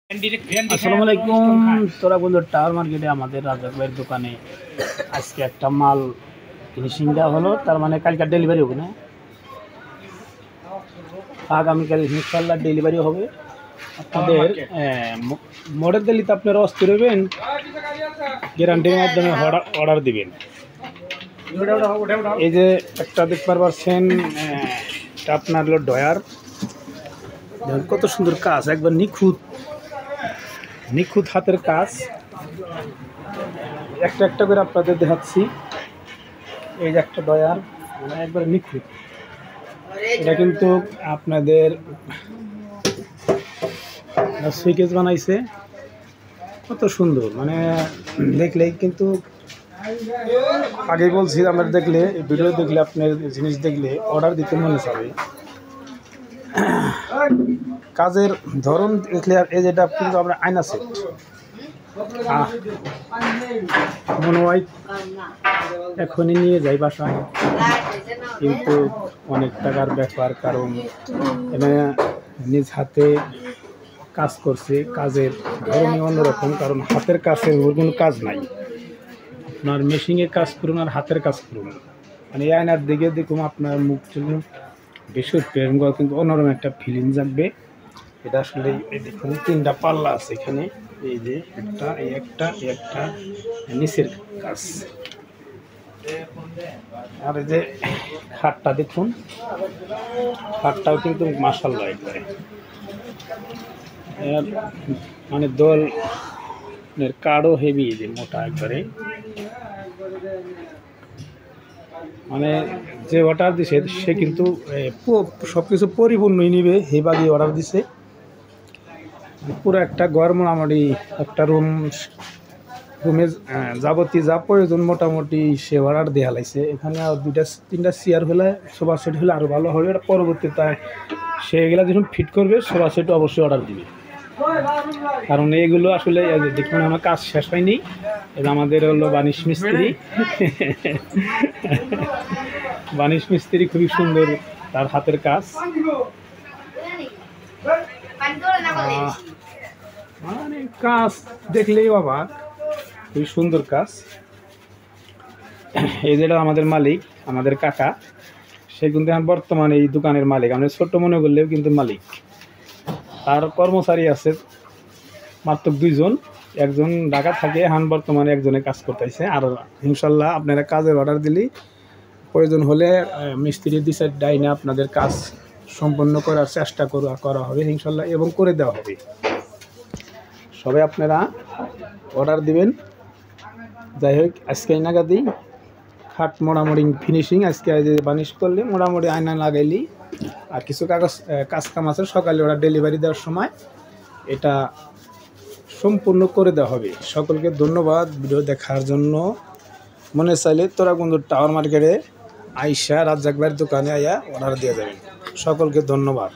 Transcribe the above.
আসসালামু আলাইকুম। তোরা বন্ধু টাওয়ার মার্কেটে আমাদের রাজাক ভাইয়ের দোকানে আজকে একটা মাল ফিনিশিং দেওয়া হলো, তার মানে কালকে ডেলিভারি হবে না, আগামীকাল ইনশাল্লাহ ডেলিভারি হবে। আপনাদের মডেল দিল্লিতে আপনারা অস্থির হবেন, গ্যারান্টির মাধ্যমে অর্ডার দিবেন। এই যে একটা দেখতে পারছেন, এটা আপনার হলো ডয়ার, কত সুন্দর কাজ, একবার নিখুঁত হাতের কাজ। একটা একটা করে আপনাদের দেখাচ্ছি। এই যে একটা ডয়ার, একবার নিখুঁত। এটা কিন্তু আপনাদের সুইকেজ বানাইছে, কত সুন্দর, মানে দেখলেই কিন্তু আগে বলছি, আমরা দেখলে ভিডিও দেখলে আপনার জিনিস দেখলে অর্ডার দিতে মনে চাবে। কাজের ধরন দেখলে, আর এই যেটা কিন্তু আমরা আয়না সেট মনে হয় এখনই নিয়ে যাই বাসায়, কিন্তু অনেক টাকার ব্যাপার, কারণ এখানে নিজ হাতে কাজ করছে, কাজের ধরনই অন্যরকম, কারণ হাতের কাজের ওর কোনো কাজ নাই। আপনার মেশিনে কাজ করুন আর হাতের কাজ করুন, মানে এই আয়নার দিকে দেখুন আপনার মুখ চলুন বেশি প্রেম করা, কিন্তু অন্যরকম একটা ফিলিং যাবে। এটা আসলে দেখুন তিনটা পাল্লা আছে এখানে, এই যে একটা একটা নিচের কাজ, আর এই যে খাটটা দেখুন, খাটটাও কিন্তু মাশাআল্লাহ একবারে, মানে দোল কার্ডও হেভি, যে মোটা একবারে, মানে যে অর্ডার দিছে সে কিন্তু সব কিছু পরিপূর্ণই নিবে, হেবাগি অর্ডার দিছে। পুরো একটা ঘর মোটামুটি একটা রুমে যাবতীয় যা প্রয়োজন মোটামুটি সে অর্ডার দেওয়া লাগছে। এখানে আর তিনটা চেয়ার হলে, সোফা সেট হলে আরও ভালো হবে। এটা পরবর্তীতে সে এগুলো যখন ফিট করবে সোফা সেট অবশ্যই অর্ডার দিবে, কারণ এইগুলো আসলে দেখুন আমার কাজ শেষ হয়নি। এটা আমাদের হলো বানিশ মিস্ত্রি খুবই সুন্দর তার হাতের কাজ, মানে কাজ দেখলেই বাবা খুবই সুন্দর কাজ। এই যেটা আমাদের মালিক, আমাদের কাকা, সে কিন্তু এখন বর্তমানে এই দোকানের মালিক, আমরা ছোট্ট মনে করলেও কিন্তু মালিক। তার কর্মচারী আছে মাত্র 2 জন, একজন ঢাকা থাকে, এখন বর্তমানে একজনে কাজ করতেছে। আর ইনশাল্লাহ আপনারা কাজের অর্ডার দিলেই প্রয়োজন হলে মিস্ত্রি দিশার ডাইনে আপনাদের কাজ সম্পন্ন করার চেষ্টা করা হবে ইনশাল্লাহ, এবং করে দেওয়া হবে। সবাই আপনারা অর্ডার দিবেন। যাই হোক, আজকে নাগাদি খাট মোটামুটি ফিনিশিং, আজকে বানিশ করলে মোটামুটি আয়না লাগাইলি, আর কিছু কাজ কাম আছে সকালে ওরা ডেলিভারি দেওয়ার সময় এটা সম্পূর্ণ করে দেওয়া হবে। সকলকে ধন্যবাদ ভিডিও দেখার জন্য। মনে চাইলে তোরা কিন্তু টাওয়ার মার্কেটে আইসা রাজ্জাক ভাইয়ের দোকানে আইয়া অর্ডার দিয়ে যাবেন। সকলকে ধন্যবাদ।